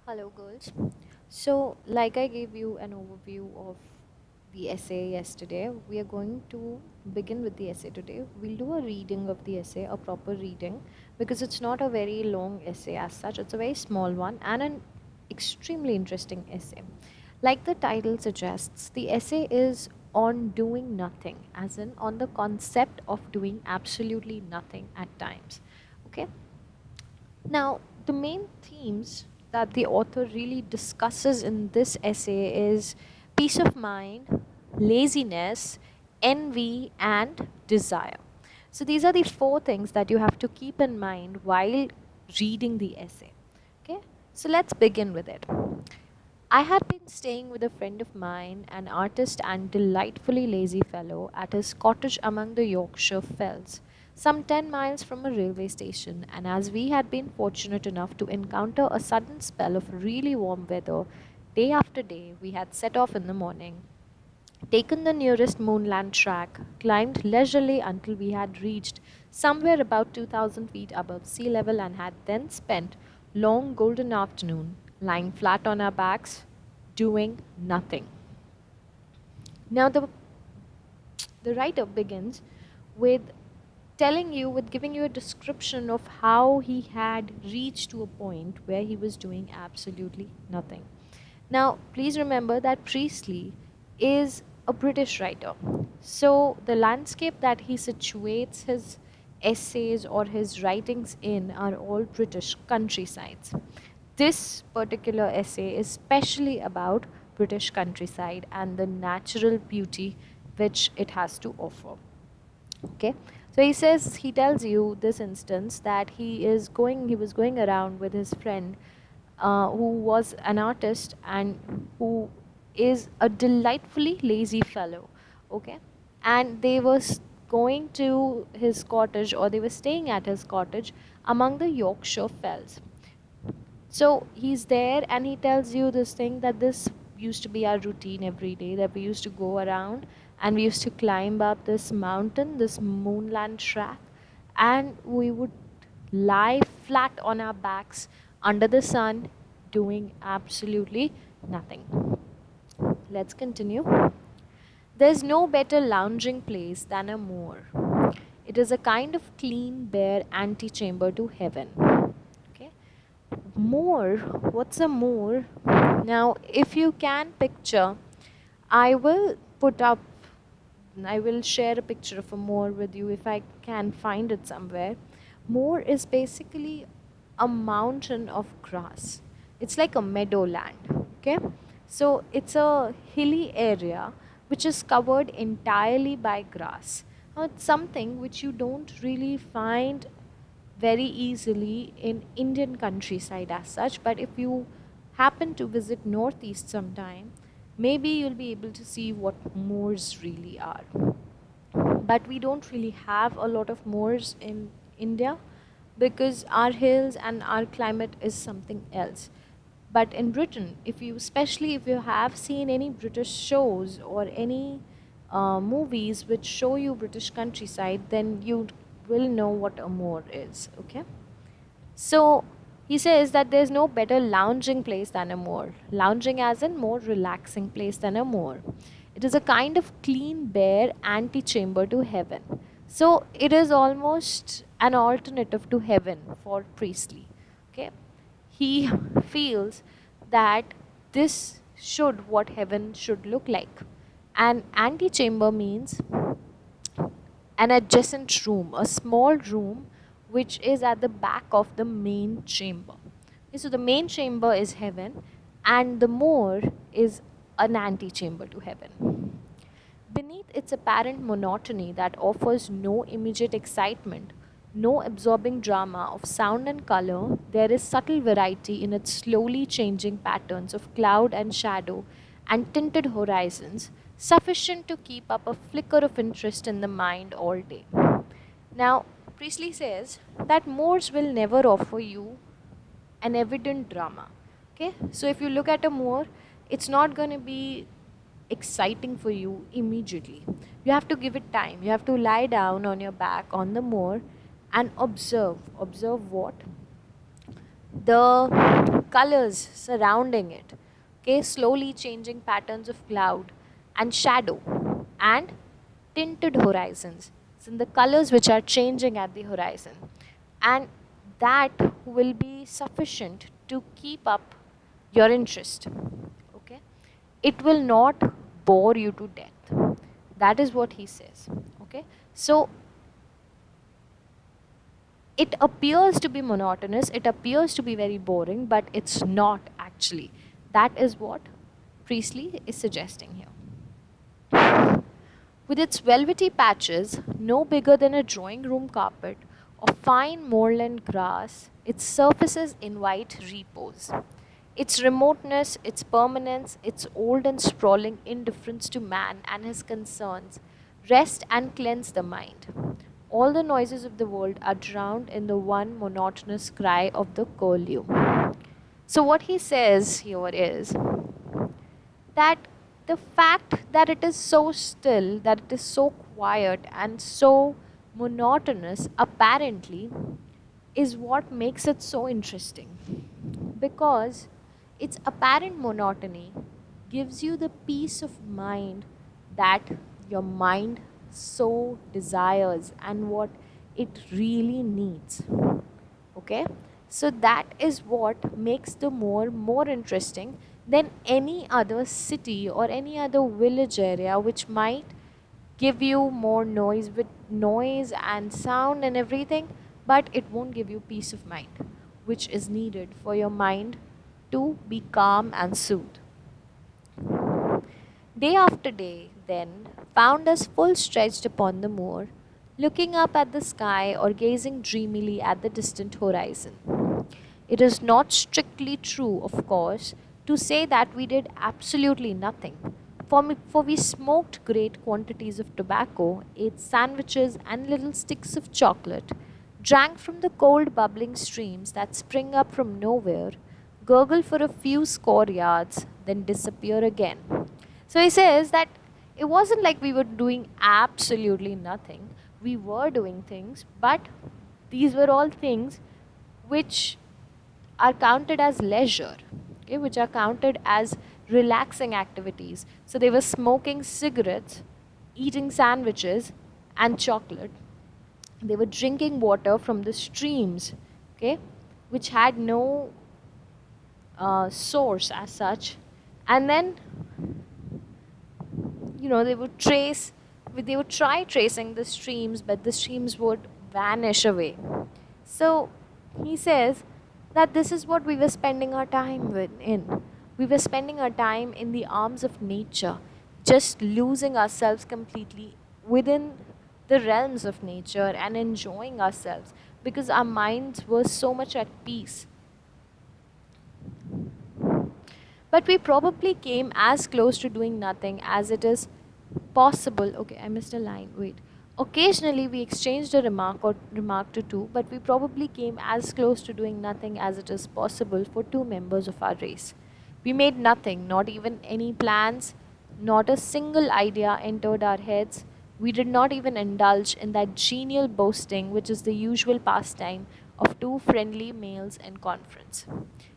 Hello, girls. So, like I gave you an overview of the essay yesterday, we are going to begin with the essay today. We'll do a reading of the essay, a proper reading, because it's not a very long essay as such, it's a very small one and an extremely interesting essay. Like the title suggests, the essay is on doing nothing, as in on the concept of doing absolutely nothing at times. Okay? Now, the main themes that the author really discusses in this essay is peace of mind, laziness, envy, and desire. So, these are the four things that you have to keep in mind while reading the essay. Okay, so let's begin with it. I had been staying with a friend of mine, an artist and delightfully lazy fellow, at his cottage among the Yorkshire fells, some 10 miles from a railway station, and as we had been fortunate enough to encounter a sudden spell of really warm weather, day after day, we had set off in the morning, taken the nearest moorland track, climbed leisurely until we had reached somewhere about 2,000 feet above sea level, and had then spent long golden afternoon lying flat on our backs, doing nothing. Now the writer begins with with giving you a description of how he had reached to a point where he was doing absolutely nothing. Now, please remember that Priestley is a British writer. So, the landscape that he situates his essays or his writings in are all British countrysides. This particular essay is specially about British countryside and the natural beauty which it has to offer. Okay, so he tells you this instance that he was going around with his friend who was an artist and who is a delightfully lazy fellow. Okay, and going to his cottage, or they were staying at his cottage among the Yorkshire fells. So he's there and he tells you this thing that this used to be our routine every day, that we used to go around and we used to climb up this mountain, this moonland track, and we would lie flat on our backs under the sun doing absolutely nothing. Let's continue. There's no better lounging place than a moor. It is a kind of clean, bare antechamber to heaven. Okay. Moor, what's a moor? Now, if you can picture, I will put up, I will share a picture of a moor with you if I can find it somewhere. Moor is basically a mountain of grass. It's like a meadowland, okay? So it's a hilly area which is covered entirely by grass. Now, it's something which you don't really find very easily in Indian countryside as such, but if you happen to visit Northeast sometime, maybe you'll be able to see what moors really are. But we don't really have a lot of moors in India because our hills and our climate is something else. But in Britain, especially if you have seen any British shows or any movies which show you British countryside, then you will know what a moor is. Okay. So he says that there's no better lounging place than a moor. Lounging as in more relaxing place than a moor. It is a kind of clean, bare antechamber to heaven. So it is almost an alternative to heaven for Priestley. Okay. He feels that this should what heaven should look like. An antechamber means an adjacent room, a small room which is at the back of the main chamber. Okay, so the main chamber is heaven, and the moor is an antechamber to heaven. Beneath its apparent monotony that offers no immediate excitement, no absorbing drama of sound and color, there is subtle variety in its slowly changing patterns of cloud and shadow and tinted horizons, sufficient to keep up a flicker of interest in the mind all day. Now, Priestley says that moors will never offer you an evident drama. Okay, so if you look at a moor, it's not going to be exciting for you immediately. You have to give it time. You have to lie down on your back on the moor and observe. Observe what? The colors surrounding it, okay, slowly changing patterns of cloud and shadow and tinted horizons. So the colors which are changing at the horizon. And that will be sufficient to keep up your interest. Okay? It will not bore you to death. That is what he says. Okay? So it appears to be monotonous, it appears to be very boring, but it's not actually. That is what Priestley is suggesting here. With its velvety patches, no bigger than a drawing room carpet, of fine moorland grass, its surfaces invite repose. Its remoteness, its permanence, its old and sprawling indifference to man and his concerns rest and cleanse the mind. All the noises of the world are drowned in the one monotonous cry of the curlew. So, what he says here is that the fact that it is so still, that it is so quiet and so monotonous, apparently, is what makes it so interesting. Because its apparent monotony gives you the peace of mind that your mind so desires and what it really needs. Okay, so that is what makes the more interesting than any other city or any other village area which might give you more noise with noise and sound and everything, but it won't give you peace of mind which is needed for your mind to be calm and soothed. Day after day, then, found us full stretched upon the moor, looking up at the sky or gazing dreamily at the distant horizon. It is not strictly true, of course, to say that we did absolutely nothing, for we smoked great quantities of tobacco, ate sandwiches and little sticks of chocolate, drank from the cold bubbling streams that spring up from nowhere, gurgle for a few score yards, then disappear again. So he says that it wasn't like we were doing absolutely nothing. We were doing things, but these were all things which are counted as leisure, okay, which are counted as relaxing activities. So they were smoking cigarettes, eating sandwiches and chocolate. They were drinking water from the streams, okay, which had no source as such. And then they would they would try tracing the streams, but the streams would vanish away. So he says that this is what we were spending our time in. We were spending our time in the arms of nature, just losing ourselves completely within the realms of nature and enjoying ourselves because our minds were so much at peace. But we probably came as close to doing nothing as it is possible. Okay, I missed a line. Wait. Occasionally we exchanged a remark or remark to two, but we probably came as close to doing nothing as it is possible for two members of our race. We made nothing, not even any plans, not a single idea entered our heads. We did not even indulge in that genial boasting which is the usual pastime of two friendly males in conference.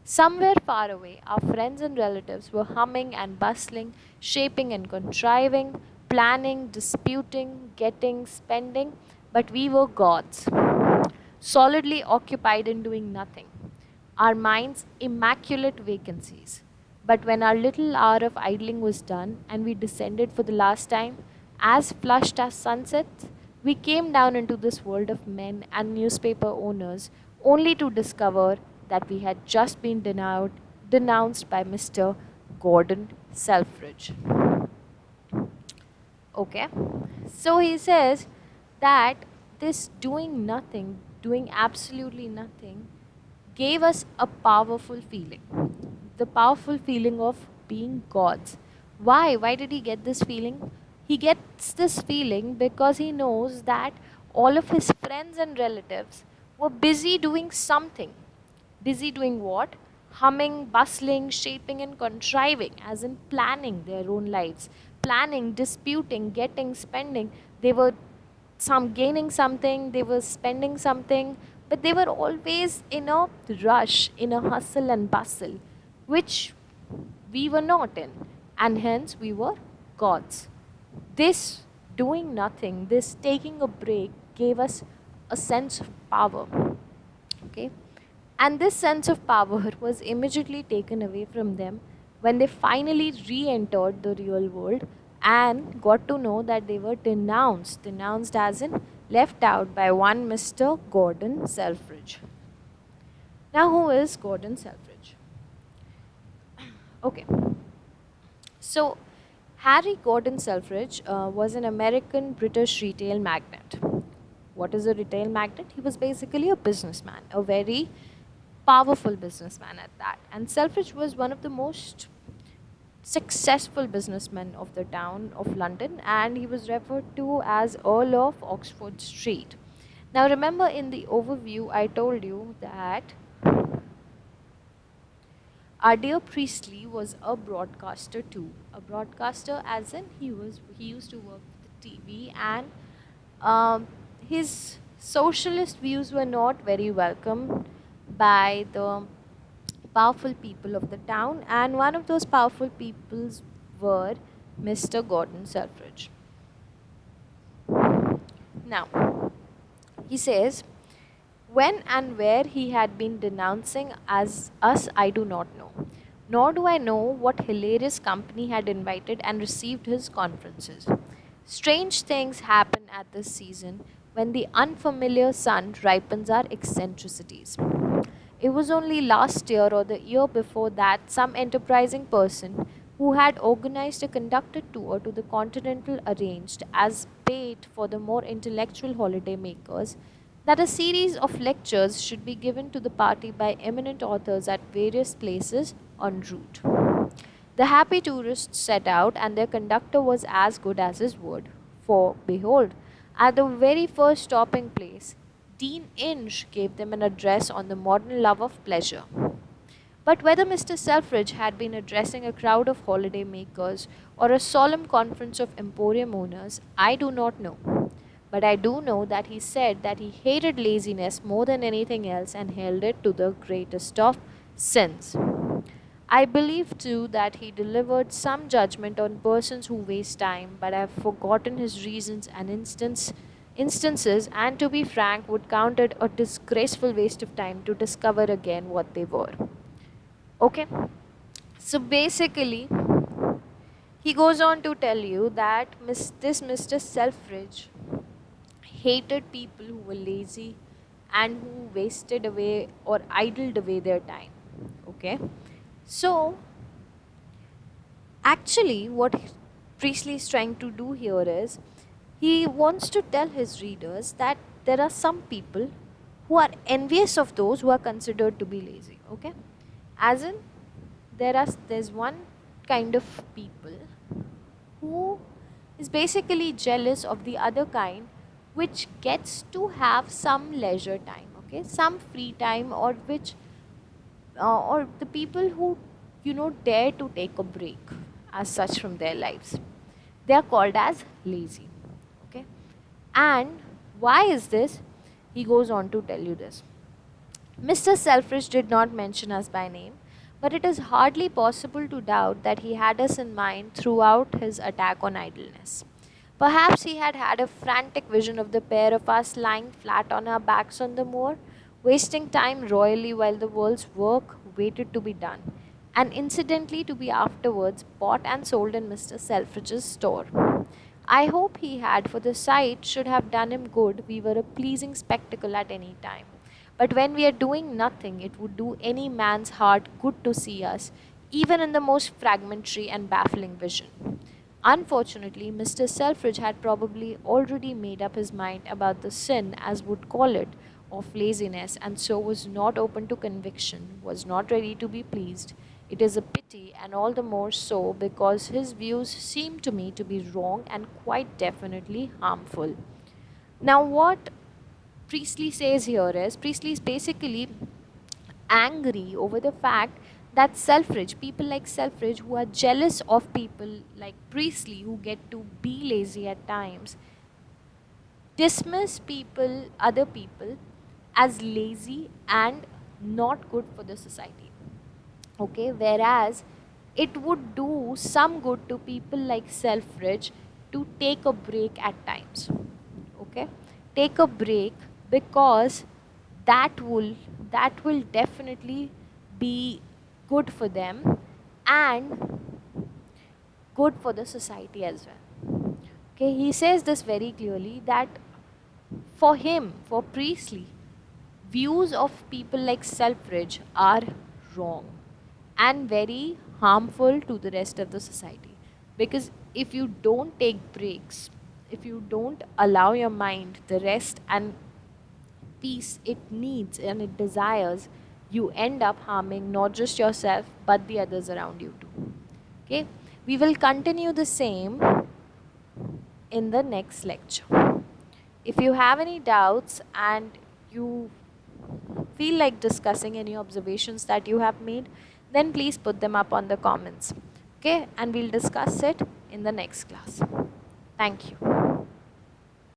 Somewhere far away, our friends and relatives were humming and bustling, shaping and contriving, planning, disputing, getting, spending, but we were gods, solidly occupied in doing nothing, our minds immaculate vacancies. But when our little hour of idling was done and we descended for the last time, as flushed as sunset, we came down into this world of men and newspaper owners only to discover that we had just been denounced by Mr. Gordon Selfridge. Okay, so he says that this doing nothing, doing absolutely nothing, gave us a powerful feeling. The powerful feeling of being gods. Why? Why did he get this feeling? He gets this feeling because he knows that all of his friends and relatives were busy doing something. Busy doing what? Humming, bustling, shaping, and contriving, as in planning their own lives. Planning, disputing, getting, spending. They were some gaining something, they were spending something, but they were always in a rush, in a hustle and bustle, which we were not in, and hence we were gods. This doing nothing, this taking a break, gave us a sense of power. Okay? And this sense of power was immediately taken away from them when they finally re entered the real world and got to know that they were denounced. Denounced as in left out by one Mr. Gordon Selfridge. Now, who is Gordon Selfridge? Okay, so Harry Gordon Selfridge was an American British retail magnate. What is a retail magnate? He was basically a businessman, a very powerful businessman at that. And Selfridge was one of the most successful businessmen of the town of London, and he was referred to as Earl of Oxford Street. Now, remember in the overview, I told you that our dear Priestley was a broadcaster too. A broadcaster, as in he used to work for the TV, and um, his socialist views were not very welcome by the powerful people of the town, and one of those powerful peoples were Mr. Gordon Selfridge. Now, he says, when and where he had been denouncing as us, I do not know. Nor do I know what hilarious company had invited and received his conferences. Strange things happen at this season when the unfamiliar sun ripens our eccentricities. It was only last year or the year before that some enterprising person who had organized a conducted tour to the Continental arranged as bait for the more intellectual holiday makers that a series of lectures should be given to the party by eminent authors at various places en route. The happy tourists set out, and their conductor was as good as his word. For, behold, at the very first stopping place, Dean Inge gave them an address on the modern love of pleasure. But whether Mr. Selfridge had been addressing a crowd of holiday makers or a solemn conference of emporium owners, I do not know. But I do know that he said that he hated laziness more than anything else and held it to the greatest of sins. I believe too that he delivered some judgment on persons who waste time, but I have forgotten his reasons and instances, and to be frank, would count it a disgraceful waste of time to discover again what they were. Okay? So basically, he goes on to tell you that this Mr. Selfridge hated people who were lazy and who wasted away or idled away their time. Okay? So, actually, what Priestley is trying to do here is he wants to tell his readers that there are some people who are envious of those who are considered to be lazy. Okay? As in, there's one kind of people who is basically jealous of the other kind which gets to have some leisure time, okay, some free time, or which or the people who dare to take a break as such from their lives, they are called as lazy. Okay, and why is this? He goes on to tell you this. Mr. Selfridge did not mention us by name, but it is hardly possible to doubt that he had us in mind throughout his attack on idleness. Perhaps he had had a frantic vision of the pair of us lying flat on our backs on the moor, wasting time royally while the world's work waited to be done, and incidentally to be afterwards bought and sold in Mr. Selfridge's store. I hope he had, for the sight should have done him good. We were a pleasing spectacle at any time. But when we are doing nothing, it would do any man's heart good to see us, even in the most fragmentary and baffling vision. Unfortunately, Mr. Selfridge had probably already made up his mind about the sin, as would call it, of laziness, and so was not open to conviction, was not ready to be pleased. It is a pity, and all the more so because his views seem to me to be wrong and quite definitely harmful. Now, what Priestley says here is Priestley is basically angry over the fact that Selfridge, people like Selfridge, who are jealous of people like Priestley who get to be lazy at times, dismiss people, other people, as lazy and not good for the society. Okay, whereas it would do some good to people like Selfridge to take a break at times. Okay, take a break, because that will that will definitely be good for them and good for the society as well. Okay, he says this very clearly that for him, for Priestley, views of people like Selfridge are wrong and very harmful to the rest of the society. Because if you don't take breaks, if you don't allow your mind the rest and peace it needs and it desires, you end up harming not just yourself but the others around you too. Okay, we will continue the same in the next lecture. If you have any doubts and you feel like discussing any observations that you have made, then please put them up on the comments. Okay, and we'll discuss it in the next class. Thank you.